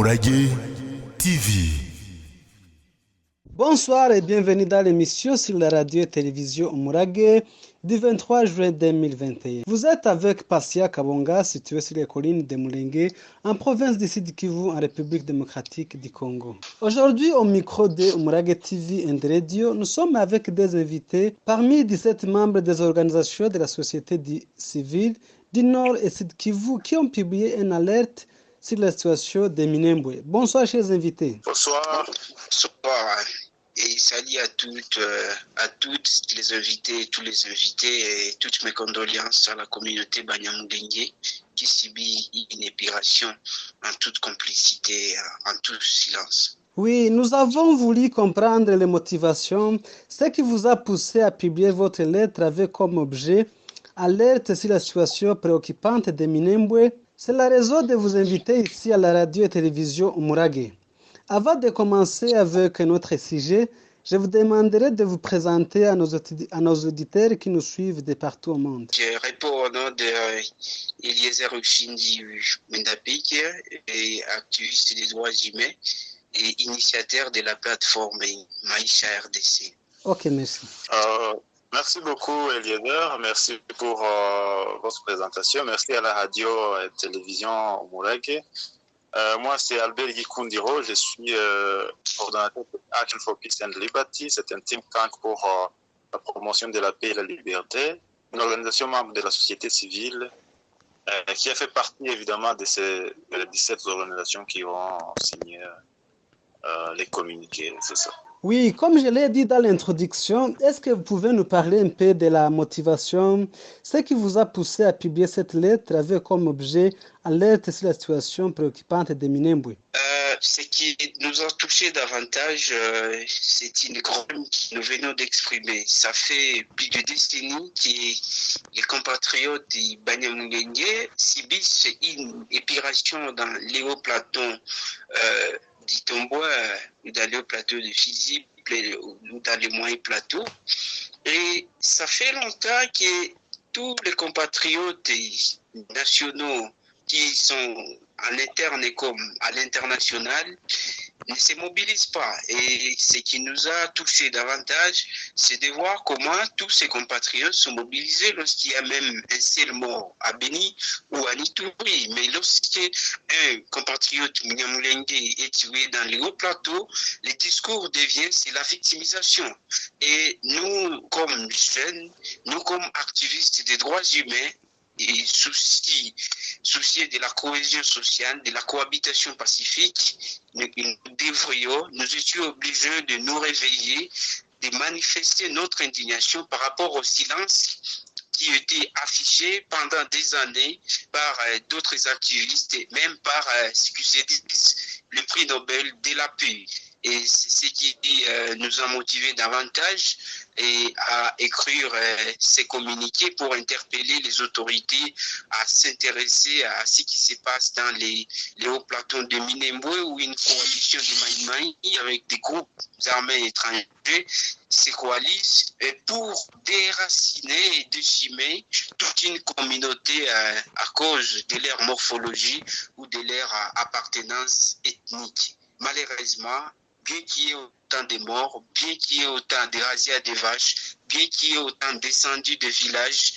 Mouragué TV. Bonsoir et bienvenue dans l'émission sur la radio et télévision Mouragué du 23 juin 2021. Vous êtes avec Passia Kabonga, située sur les collines de Moulengue, en province du Sud Kivu, en République démocratique du Congo. Aujourd'hui, au micro de Mouragué TV et de Radio, nous sommes avec des invités parmi 17 membres des organisations de la société civile du Nord et Sud Kivu qui ont publié une alerte sur la situation de Minembwe. Bonsoir, chers invités. Bonsoir. Bonsoir. Et salut à toutes les invités, tous les invités et toutes mes condoléances à la communauté Banyamulenge qui subit une épuration en toute complicité, en tout silence. Oui, nous avons voulu comprendre les motivations, ce qui vous a poussé à publier votre lettre avec comme objet alerte sur la situation préoccupante de Minembwe. C'est la raison de vous inviter ici à la radio et télévision Mouragué. Avant de commencer avec notre sujet, je vous demanderai de vous présenter à nos auditeurs qui nous suivent de partout au monde. Je réponds au nom d'Eliezer Oshindi Mendapik, et activiste des droits humains et initiateur de la plateforme Maïcha RDC. Ok, merci. Merci beaucoup, Eliezer. Merci pour votre présentation. Merci à la radio et télévision Mouragué. Moi, c'est Albert Gikundiro. Je suis coordonnateur de Action for Peace and Liberty. C'est un think tank pour la promotion de la paix et la liberté. Une organisation membre de la société civile qui a fait partie, évidemment, de ces 17 organisations qui ont signé les communiqués. C'est ça. Oui, comme je l'ai dit dans l'introduction, est-ce que vous pouvez nous parler un peu de la motivation, ce qui vous a poussé à publier cette lettre avec comme objet alerte sur la situation préoccupante de Minembwe? Ce qui nous a touché davantage, c'est une grogne que nous venons d'exprimer. Ça fait plus de décennies que les compatriotes de Banyamulenge subissent une épuration dans les hauts plateaux d'Itomboa, dans les plateaux de Fizi, ou dans les moyens plateaux. Et ça fait longtemps que tous les compatriotes nationaux qui sont à l'interne comme à l'international ne se mobilisent pas. Et ce qui nous a touché davantage, c'est de voir comment tous ces compatriotes sont mobilisés lorsqu'il y a même un seul mort à Beni ou à Nitouri. Mais lorsqu'un compatriote Munyamulenge est tué dans les hauts plateaux, le discours devient c'est la victimisation. Et nous, comme jeunes, nous comme activistes des droits humains, et souciés de la cohésion sociale, de la cohabitation pacifique, nous étions obligés de nous réveiller, de manifester notre indignation par rapport au silence qui était affiché pendant des années par d'autres activistes et même par ce que se dit le prix Nobel de la paix. Et c'est ce qui nous a motivés davantage et à écrire ces communiqués pour interpeller les autorités à s'intéresser à ce qui se passe dans les hauts plateaux de Minembwe où une coalition de Maïmaï avec des groupes armés étrangers se coalisent pour déraciner et décimer toute une communauté à cause de leur morphologie ou de leur appartenance ethnique. Malheureusement, bien qu'il y ait autant de morts, bien qu'il y ait autant de razzias de vaches, bien qu'il y ait autant d'incendies de villages,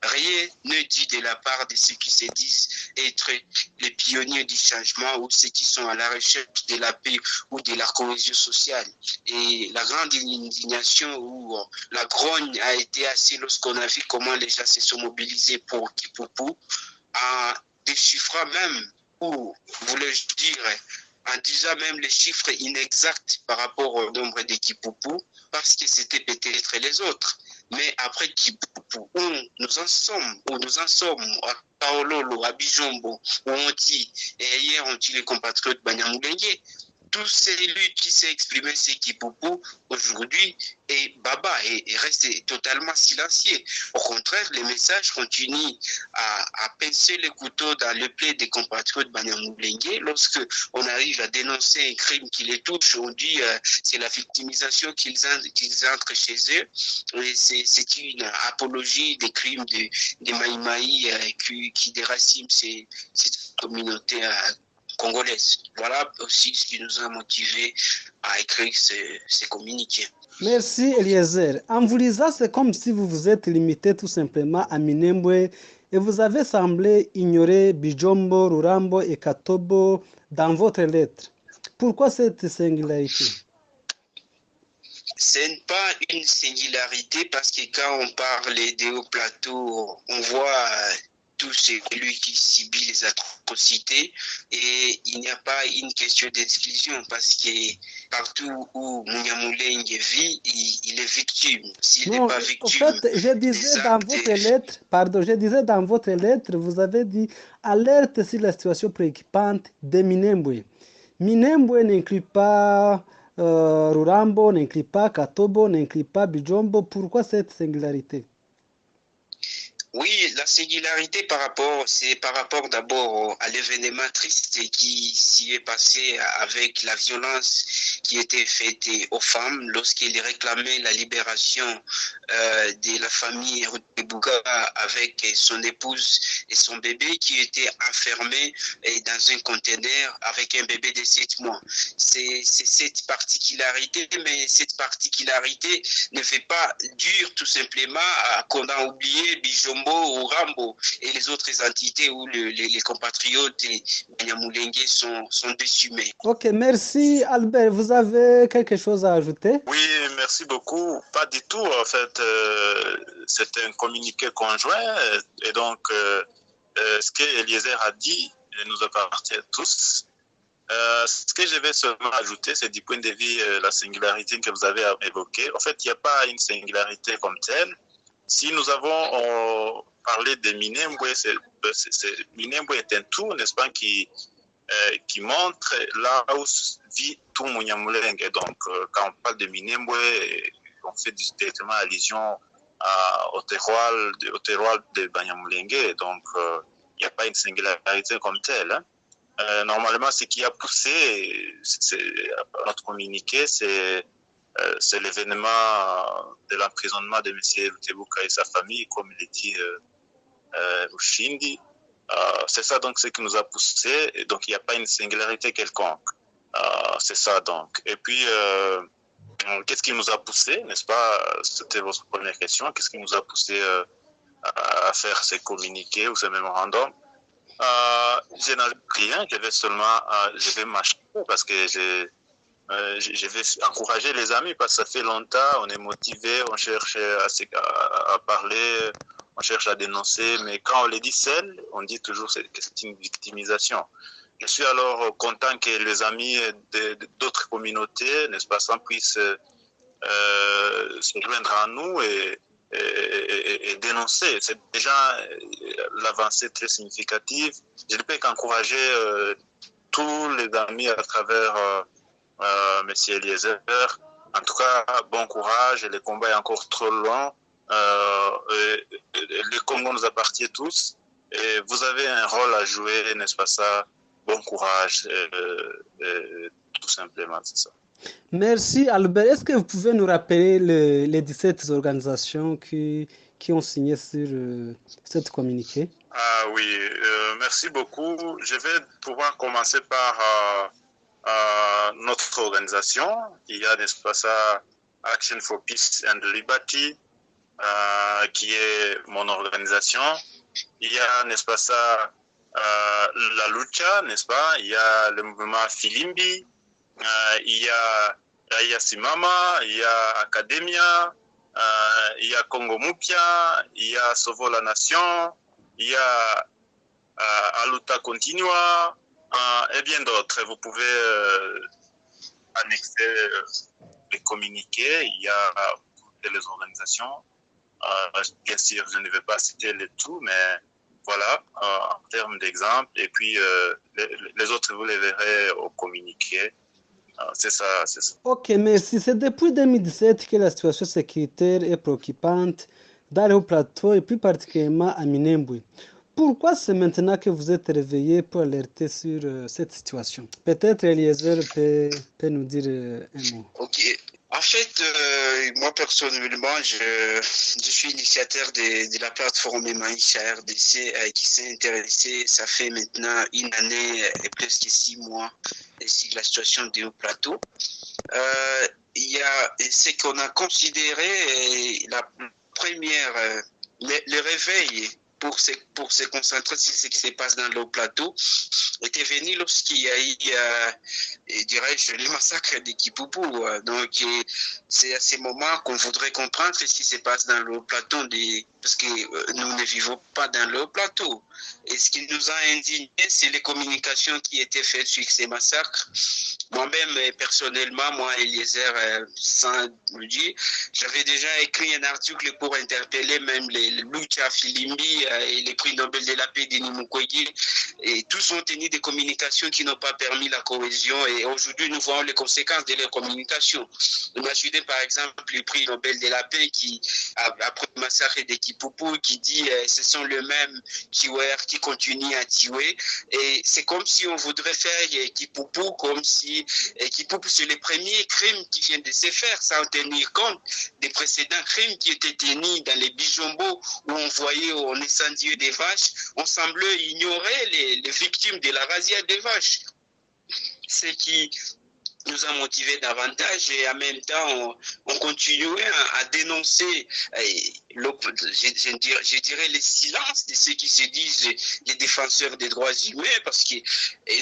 rien ne dit de la part de ceux qui se disent être les pionniers du changement ou ceux qui sont à la recherche de la paix ou de la cohésion sociale. Et la grande indignation ou la grogne a été assez lorsqu'on a vu comment les gens se sont mobilisés pour Kipupu, en déchiffrant même, ou voulais-je dire, en disant même les chiffres inexacts par rapport au nombre de Kipupu, parce que c'était peut-être les autres. Mais après Kipupu, où nous en sommes, à Paololo, à Bijombo, où on dit, et hier on dit les compatriotes Banyamulenge, tous ces luttes qui s'est exprimé c'est Kipupu aujourd'hui et Baba est resté totalement silencieux. Au contraire, les messages continuent à pincer le couteau dans le plaid des compatriotes Banyamulenge. Lorsque on arrive à dénoncer un crime qui les touche, on dit c'est la victimisation qu'ils entrent chez eux. Et c'est une apologie des crimes de Maïmaï qui déracinent cette communauté congolaise. Voilà aussi ce qui nous a motivés à écrire ces communiqués. Merci Eliezer. En vous lisant, c'est comme si vous vous êtes limité tout simplement à Minembwe et vous avez semblé ignorer Bijombo, Rurambo et Katobo dans votre lettre. Pourquoi cette singularité? Ce n'est pas une singularité parce que quand on parle des hauts plateaux, on voit tout celui qui subit les atrocités et il n'y a pas une question d'exclusion parce que partout où Munyamulenge vit, il est victime. S'il n'est pas victime, en fait, je disais dans votre lettre, vous avez dit alerte sur la situation préoccupante de Minembwe. Minembwe n'inclut pas Rurambo, n'inclut pas Katobo, n'inclut pas Bijombo. Pourquoi cette singularité? Oui, la singularité c'est par rapport d'abord à l'événement triste qui s'y est passé avec la violence qui était faite aux femmes lorsqu'ils réclamaient la libération de la famille Rutebouka avec son épouse et son bébé qui étaient enfermés dans un conteneur avec un bébé de 7 mois. C'est cette particularité, mais cette particularité ne fait pas dur tout simplement qu'on a oublié Bijombo, Rurambo et les autres entités où les compatriotes Banyamulenge sont décimés. Ok, merci Albert. Vous avez quelque chose à ajouter? Oui, merci beaucoup. Pas du tout, en fait. C'était un communiqué conjoint et donc ce que Eliezer a dit nous appartient à tous. Ce que je vais seulement ajouter, c'est du point de vue la singularité que vous avez évoquée. En fait, il n'y a pas une singularité comme telle. Si nous avons parlé de Minembwe, Minembwe est un tout, n'est-ce pas, qui montre là où vit tout Munyamulenge. Donc, quand on parle de Minembwe, on fait directement allusion au terroir de Banyamulenge. Donc, il n'y a pas une singularité comme telle. Hein. Normalement, ce qui a poussé notre communiqué, c'est l'événement de l'emprisonnement de M. Rutebouka et sa famille, comme il dit Ushindi. C'est ça donc ce qui nous a poussé. Et donc il n'y a pas une singularité quelconque. C'est ça donc. Et puis, qu'est-ce qui nous a poussé, n'est-ce pas? C'était votre première question. Qu'est-ce qui nous a poussé à faire ces communiqués ou ces mémorandums? Je n'ai rien. Je vais m'acheter parce que je vais encourager les amis parce que ça fait longtemps, on est motivé, on cherche à parler, on cherche à dénoncer, mais quand on les dit seul, on dit toujours que c'est une victimisation. Je suis alors content que les amis d'autres communautés, n'est-ce pas, puissent se joindre à nous et dénoncer. C'est déjà l'avancée très significative. Je ne peux qu'encourager tous les amis à travers Monsieur Eliezer. En tout cas, bon courage. Le combat est encore trop long. Le Congo nous appartient tous. Et vous avez un rôle à jouer, n'est-ce pas ça? Bon courage, tout simplement, c'est ça. Merci Albert. Est-ce que vous pouvez nous rappeler les 17 organisations qui ont signé sur cette communiqué? Ah oui, merci beaucoup. Je vais pouvoir commencer par notre organisation. Il y a, n'est-ce pas ça, Action for Peace and Liberty, qui est mon organisation. Il y a, n'est-ce pas ça, la Lucha, n'est-ce pas? Il y a le mouvement Filimbi, il y a Raya Simama, il y a Academia, il y a Congo Mupia, il y a Sauvo la Nation, il y a Aluta Continua, et bien d'autres. Vous pouvez annexer les communiqués. Il y a toutes les organisations. Bien sûr, je ne vais pas citer les tout, mais voilà, en termes d'exemple. Et puis, les autres, vous les verrez au communiqué. C'est ça, c'est ça. Ok, merci. C'est depuis 2017 que la situation sécuritaire est préoccupante dans le plateau et plus particulièrement à Minembwe. Pourquoi c'est maintenant que vous êtes réveillé pour alerter sur cette situation? Peut-être Eliezer peut nous dire un mot. Ok. En fait, moi personnellement, je suis initiateur de la plateforme Maïcha RDC qui s'est intéressée, ça fait maintenant une année et presque 6 mois, sur la situation des hauts plateaux. Il y a ce qu'on a considéré la première, le réveil pour se concentrer sur ce qui se passe dans le haut plateau était venu lorsqu'il y a eu, dirais-je, le massacre de Kipupu. Donc, c'est à ces moments qu'on voudrait comprendre ce qui se passe dans le haut plateau, parce que nous ne vivons pas dans le haut plateau. Et ce qui nous a indignés, c'est les communications qui étaient faites sur ces massacres. Moi-même, personnellement, moi, Eliezer, sans le dire, j'avais déjà écrit un article pour interpeller même les Lucha Filimbi et les prix Nobel de la paix Denis Mukwege. Et tous ont tenu des communications qui n'ont pas permis la cohésion. Et aujourd'hui, nous voyons les conséquences de leurs communications. Imaginez par exemple le prix Nobel de la paix qui, après le massacre de Kipupu, qui dit ce sont les mêmes tueurs qui continuent à tuer. Et c'est comme si on voudrait faire Kipupu comme si Kipupu c'est le premier crime qui vient de se faire sans tenir compte des précédents crimes qui étaient tenus dans les bijombos où on voyait on incendiait des vaches. On semblait ignorer les victimes de la razzia des vaches. Ce qui nous a motivés davantage et en même temps on continuait à dénoncer je dirais les silences de ceux qui se disent les défenseurs des droits humains parce que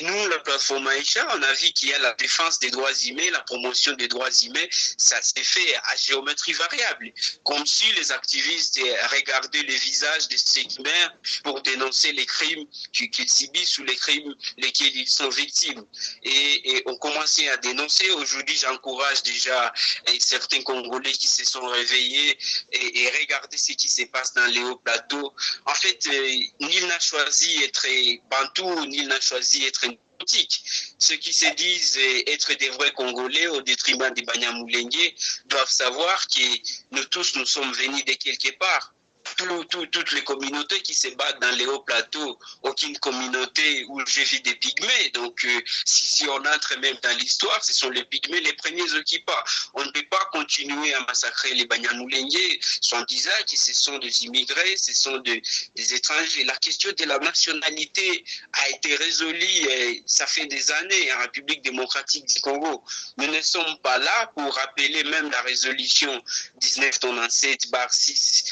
nous la plateforme Maïcha on a vu qu'il y a la défense des droits humains, la promotion des droits humains, ça s'est fait à géométrie variable comme si les activistes regardaient les visages de ces qui meurent pour dénoncer les crimes qu'ils subissent ou les crimes lesquels ils sont victimes et on commençait à dénoncer. Aujourd'hui, j'encourage déjà certains Congolais qui se sont réveillés et regarder ce qui se passe dans les hauts plateaux. En fait, nul n'a choisi être bantou, nul n'a choisi être politique. Ceux qui se disent être des vrais Congolais au détriment des Banyamulenge doivent savoir que nous tous, nous sommes venus de quelque part. Toutes les communautés qui se battent dans les hauts plateaux, aucune communauté où j'ai vu des pygmées. Donc, si on entre même dans l'histoire, ce sont les pygmées les premiers occupants. On ne peut pas continuer à massacrer les Banyamulenge en disant que ce sont des immigrés, ce sont des étrangers. La question de la nationalité a été résolue, ça fait des années, en République démocratique du Congo. Nous ne sommes pas là pour rappeler même la résolution 1997/6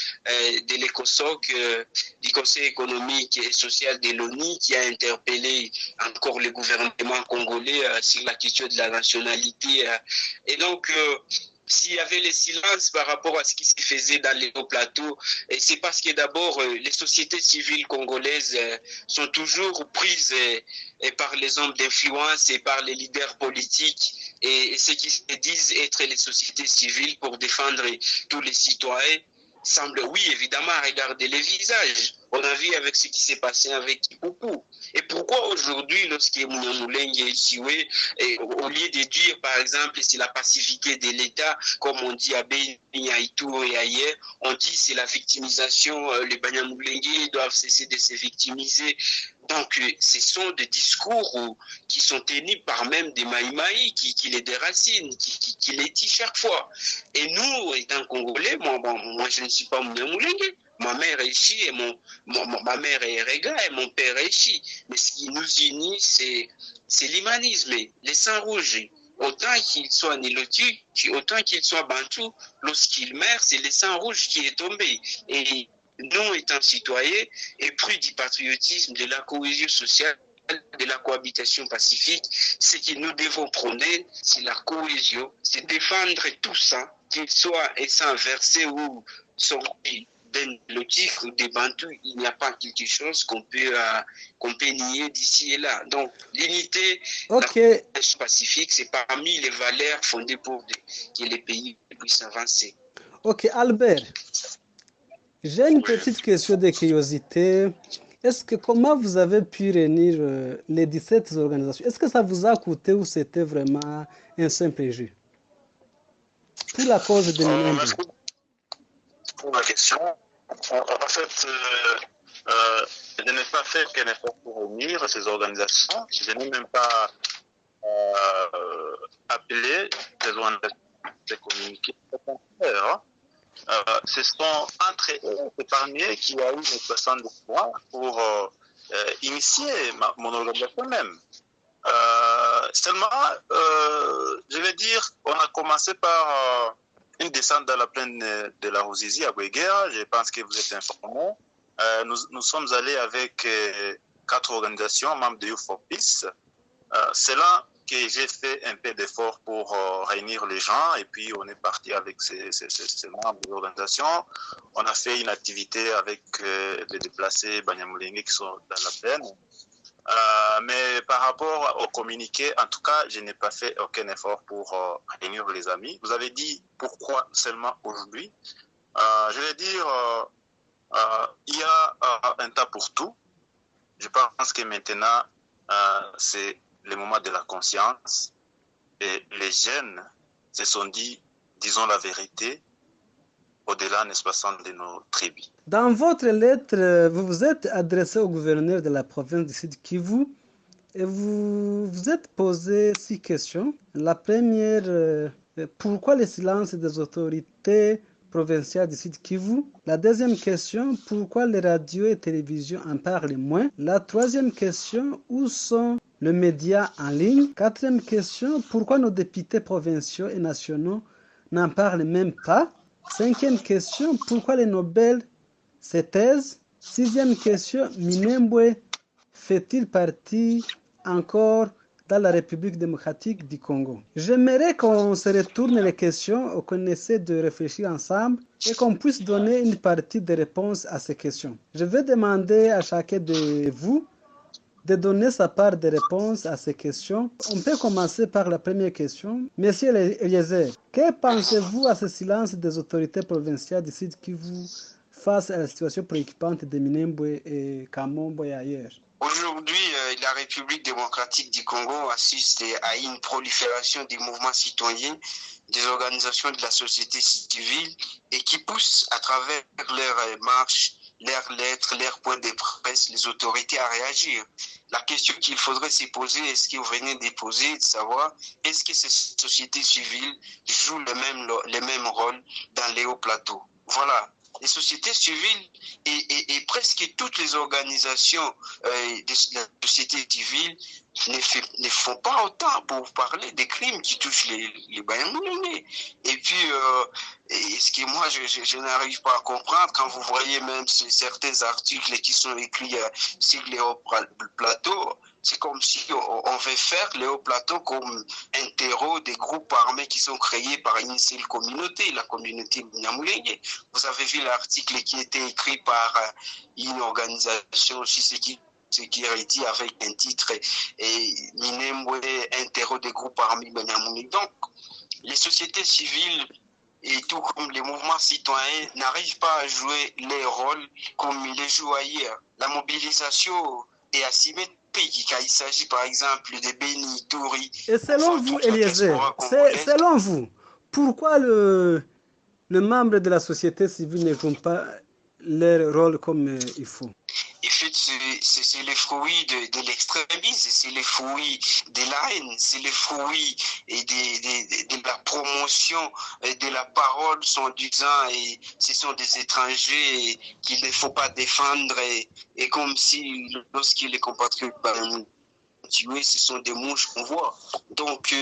de l'ECOSOC, du Conseil économique et social de l'ONU, qui a interpellé encore le gouvernement congolais sur la question de la nationalité. Et donc, s'il y avait le silence par rapport à ce qui se faisait dans les hauts plateaux, c'est parce que d'abord, les sociétés civiles congolaises sont toujours prises par les hommes d'influence et par les leaders politiques et ceux qui se disent être les sociétés civiles pour défendre tous les citoyens. Semble, oui, évidemment, regarder les visages. On a vu avec ce qui s'est passé avec Kipupu. Et pourquoi aujourd'hui, lorsqu'il Munyamulenge est tué, au lieu de dire, par exemple, c'est la passivité de l'État, comme on dit à Beni, à Ituri et ailleurs, on dit c'est la victimisation, les Banyamulenge doivent cesser de se victimiser. Donc, ce sont des discours qui sont tenus par même des Maïmaï qui les déracinent, qui les tirent chaque fois. Et nous, étant Congolais, moi je ne suis pas Munyamulenge. Ma mère est ici et ma mère est Rega et mon père est ici. Mais ce qui nous unit, c'est l'humanisme, les sangs rouges. Autant qu'il soit Nilotu, autant qu'il soit Bantou, lorsqu'il meurt, c'est le sang rouge qui est tombé. Et nous, étant citoyens, épris du patriotisme, de la cohésion sociale, de la cohabitation pacifique, ce que nous devons prôner, c'est la cohésion, c'est défendre tout ça, qu'il soit sans verser ou sorti d'un lotif ou des bantous, il n'y a pas quelque chose qu'on peut nier d'ici et là. Donc, l'unité, la cohésion pacifique, c'est parmi les valeurs fondées pour que les pays puissent avancer. Ok, Albert. J'ai une petite question de curiosité. Comment vous avez pu réunir les 17 organisations? Est-ce que ça vous a coûté ou c'était vraiment un simple jeu? Pour la cause de l'Union. Merci pour la question. En fait, je n'ai pas fait qu'un effort pour réunir ces organisations. Je n'ai même pas appelé ces organisations des communiqués. Au contraire, hein. Ce sont entre eux, c'est parmi eux qu'il y a eu une personne de foi pour initier mon organisation même. Seulement, je vais dire, on a commencé par une descente dans la plaine de la Ruzizi à Bouéguerre. Je pense que vous êtes informés. Nous sommes allés avec 4 organisations membres de Youth for Peace. C'est là que j'ai fait un peu d'effort pour réunir les gens et puis on est parti avec ces membres de l'organisation. On a fait une activité avec les déplacés Banyamulenge qui sont dans la plaine. Mais par rapport au communiqué, en tout cas, je n'ai pas fait aucun effort pour réunir les amis. Vous avez dit pourquoi seulement aujourd'hui. Je vais dire, il y a un temps pour tout. Je pense que maintenant, c'est le moment de la conscience. Et les jeunes se sont dit, disons la vérité, au-delà, n'est-ce pas, de nos tribus. Dans votre lettre, vous vous êtes adressé au gouverneur de la province du Sud Kivu et vous vous êtes posé 6 questions. La première, pourquoi le silence des autorités provinciales du Sud Kivu? La deuxième question, pourquoi les radios et télévisions en parlent moins? La troisième question, où sont les médias en ligne? Quatrième question, pourquoi nos députés provinciaux et nationaux n'en parlent même pas? Cinquième question, pourquoi les Nobel se taisent? Sixième question, Minembwe fait-il partie encore dans la République démocratique du Congo? J'aimerais qu'on se retourne les questions, qu'on essaie de réfléchir ensemble et qu'on puisse donner une partie des réponses à ces questions. Je vais demander à chacun de vous de donner sa part de réponse à ces questions. On peut commencer par la première question. Monsieur Eliezer, que pensez-vous à ce silence des autorités provinciales du Sud Kivu face à la situation préoccupante de Minembwe et Kamombo et ailleurs? Aujourd'hui, la République démocratique du Congo assiste à une prolifération des mouvements citoyens, des organisations de la société civile et qui poussent à travers leurs marches, leurs lettres, leurs points de presse, les autorités à réagir. La question qu'il faudrait se poser, est-ce que vous venez de poser, de savoir, est-ce que ces sociétés civiles jouent le même rôle dans les hauts plateaux? Voilà. Les sociétés civiles et presque toutes les organisations de la société civile ne font pas autant pour parler des crimes qui touchent les Banyamulenge. Et puis, ce que moi, je n'arrive pas à comprendre, quand vous voyez même certains articles qui sont écrits sur les hauts plateaux, c'est comme si on veut faire les hauts plateaux comme un terreau des groupes armés qui sont créés par une seule communauté, la communauté Banyamulenge. Vous avez vu l'article qui était écrit par une organisation Sécurité avec un titre Minembwe, un terreau des groupes armés Banyamulenge. Donc, les sociétés civiles et tout comme les mouvements citoyens n'arrivent pas à jouer les rôles comme ils les jouent ailleurs. La mobilisation est asymétrique. Il s'agit par exemple de Beni, Touri. Et selon vous, Eliezer, selon vous, pourquoi le membre de la société civile ne joue pas leur rôle comme il faut? En fait, c'est les fruits de l'extrémisme, c'est les fruits de la haine, c'est les fruits de la promotion de la parole, en disant et ce sont des étrangers qu'il ne faut pas défendre et comme si lorsqu'ils les compatriotes tués, ce sont des mouches qu'on voit. Donc,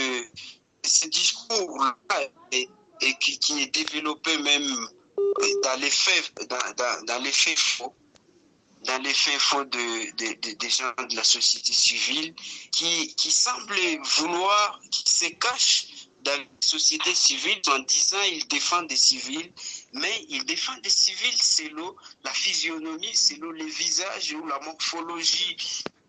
ce discours-là qui est développé même dans les faits, dans les faits faux. Dans les faits faux des gens de la société civile qui semblent vouloir, qui se cachent dans la société civile en disant qu'ils défendent des civils, mais ils défendent des civils selon la physionomie, selon les visages ou la morphologie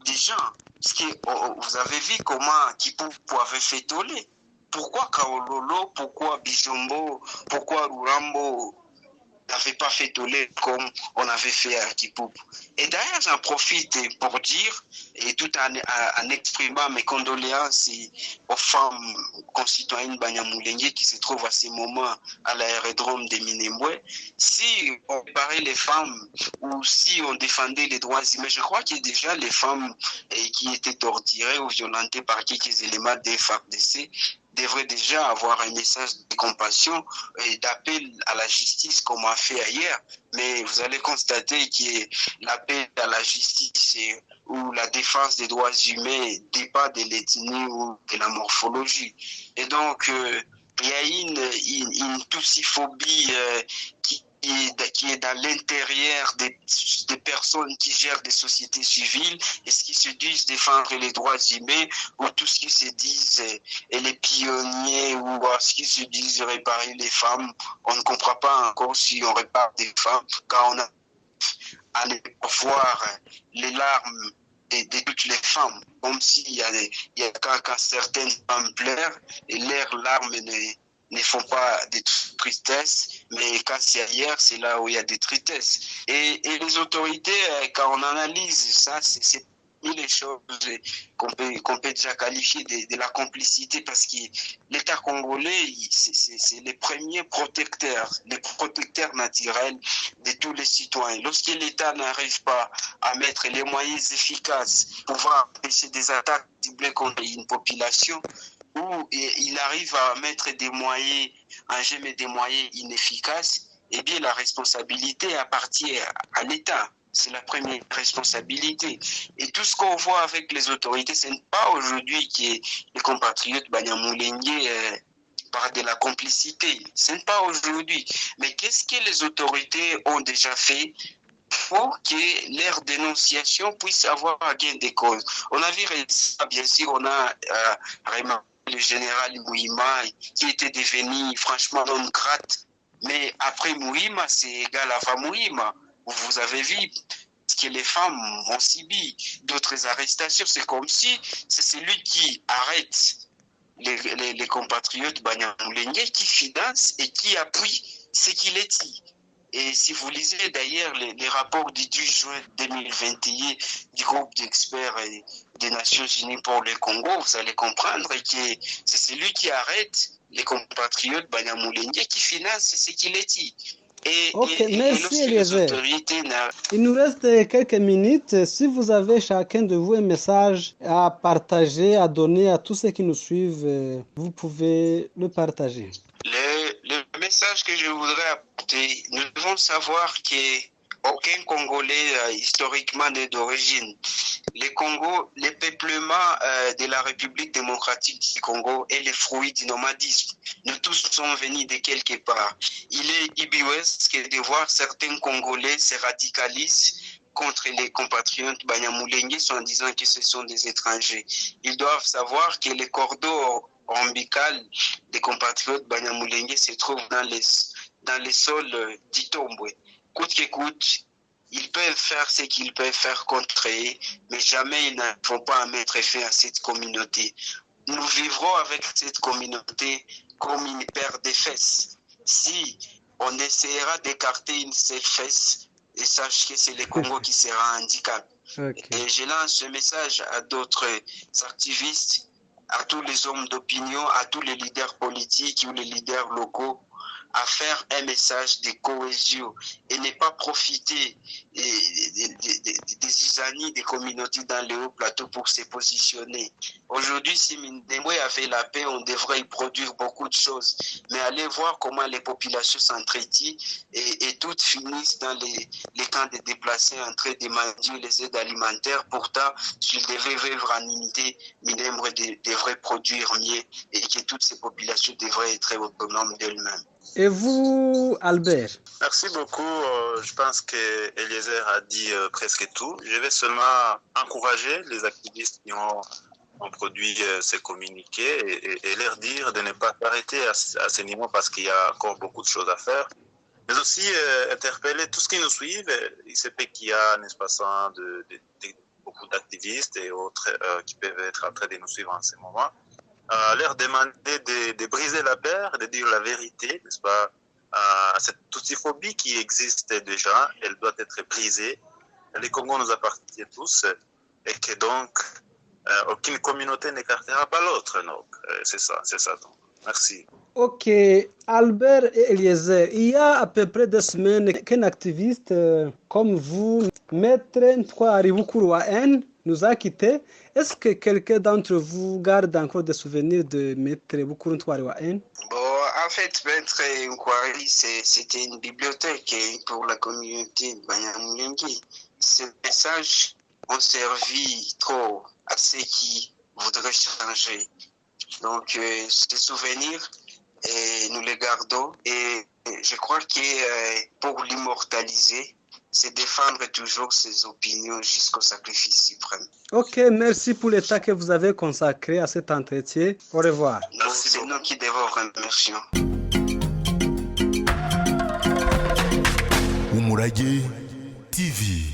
des gens. Parce que vous avez vu comment Kipupu avait fait toller. Pourquoi Kaololo, pourquoi Bijombo, pourquoi Rurambo n'avait pas fait toller comme on avait fait à Kipupu. Et d'ailleurs, j'en profite pour dire, et tout en exprimant mes condoléances aux femmes concitoyennes Banyamulenge qui se trouvent à ce moment à l'aérodrome de Minembwe, si on préparait les femmes ou si on défendait les droits humains, je crois qu'il y a déjà les femmes qui étaient torturées ou violentées par quelques éléments des FARDC devrait déjà avoir un message de compassion et d'appel à la justice comme on a fait ailleurs. Mais vous allez constater que l'appel à la justice ou la défense des droits humains dépend de l'ethnie ou de la morphologie. Et donc, il y a une tussiphobie qui est dans l'intérieur des personnes qui gèrent des sociétés civiles et ce qui se disent défendre les droits humains ou tout ce qui se disent les pionniers ou ce qui se disent réparer les femmes. On ne comprend pas encore si on répare des femmes quand on a à ne pas voir les larmes de toutes les femmes, comme s'il y a quand certaines femmes pleurent et leurs larmes ne font pas de tristesse, mais quand c'est ailleurs, c'est là où il y a des tristesses. Et les autorités, quand on analyse ça, c'est les choses qu'on peut déjà qualifier de la complicité, parce que l'État congolais, c'est les premiers protecteurs naturels de tous les citoyens. Lorsque l'État n'arrive pas à mettre les moyens efficaces pour pouvoir empêcher des attaques ciblées contre une population, où il arrive à mettre des moyens, à gérer des moyens inefficaces, eh bien la responsabilité appartient à l'État. C'est la première responsabilité. Et tout ce qu'on voit avec les autorités, ce n'est pas aujourd'hui que les compatriotes Banyamulenge parlent de la complicité. Ce n'est pas aujourd'hui. Mais qu'est-ce que les autorités ont déjà fait pour que leur dénonciation puisse avoir gain de cause? On a vu ça, bien sûr, on a remarqué le général Mouima qui était devenu franchement non grate. Mais après Mouima, c'est égal à Mouima. Vous avez vu que les femmes ont subi d'autres arrestations. C'est comme si c'est celui qui arrête les compatriotes Banyamulenge qui finance et qui appuie ce qu'il est dit. Et si vous lisez d'ailleurs les rapports du 10 juin 2021 du groupe d'experts des Nations Unies pour le Congo, vous allez comprendre que c'est celui qui arrête les compatriotes Banyamulenge qui finance ce qu'il est dit. Merci Eliezer. Il nous reste quelques minutes. Si vous avez chacun de vous un message à partager, à donner à tous ceux qui nous suivent, vous pouvez le partager. Le message que je voudrais apporter, nous devons savoir qu'aucun Congolais historiquement n'est d'origine. Les peuplements de la République démocratique du Congo est le fruit du nomadisme. Nous tous sommes venus de quelque part. Il est ubuesque de voir certains Congolais se radicalisent contre les compatriotes Banyamulenge en disant que ce sont des étrangers. Ils doivent savoir que les cordons ombilical des compatriotes Banyamulenge se trouvent dans les sols d'Itombwe. Coûte que coûte, ils peuvent faire ce qu'ils peuvent faire contre eux, mais jamais ils ne vont pas mettre fin à cette communauté. Nous vivrons avec cette communauté comme une paire de fesses. Si on essaiera d'écarter une seule fesse, et sache que c'est le Congo qui sera handicapé. Okay. Et je lance ce message à d'autres activistes, à tous les hommes d'opinion, à tous les leaders politiques ou les leaders locaux, à faire un message de cohésion et ne pas profiter des isanies des communautés dans les hauts plateaux pour se positionner. Aujourd'hui, si Mindemwe avait la paix, on devrait y produire beaucoup de choses. Mais allez voir comment les populations s'entretient et toutes finissent dans les camps de déplacés en train de manger les aides alimentaires. Pourtant, s'ils devaient vivre en unité, Mindemwe devrait produire mieux et que toutes ces populations devraient être autonomes d'elles-mêmes. Et vous, Albert? Merci beaucoup. Je pense que Eliezer a dit presque tout. Je vais seulement encourager les activistes qui ont produit ces communiqués et leur dire de ne pas s'arrêter à ce niveau parce qu'il y a encore beaucoup de choses à faire. Mais aussi interpeller tous ceux qui nous suivent. Il se peut qu'il y a un espace beaucoup d'activistes et autres qui peuvent être en train de nous suivre en ce moment. Leur demander de briser la paire, de dire la vérité, n'est-ce pas? Cette tussiphobie qui existe déjà, elle doit être brisée. Les Congos nous appartiennent tous et que donc aucune communauté n'écartera pas l'autre. Donc c'est ça. Donc. Merci. Ok, Albert et Eliezer, il y a à peu près 2 semaines qu'un activiste comme vous, Maître Ntwari Bukuru wa N, nous a quittés. Est-ce que quelqu'un d'entre vous garde encore des souvenirs de Maître Bukuru Ntwari wa N? Bon, en fait, Maître Nkwari, c'était une bibliothèque pour la communauté de Banyamulenge. Ces messages ont servi trop à ceux qui voudraient changer. Donc, ces souvenirs, nous les gardons. Et je crois que pour l'immortaliser, c'est défendre toujours ses opinions jusqu'au sacrifice suprême. Ok, merci pour le temps que vous avez consacré à cet entretien. Au revoir. C'est nous qui devons remercier. Umurage TV.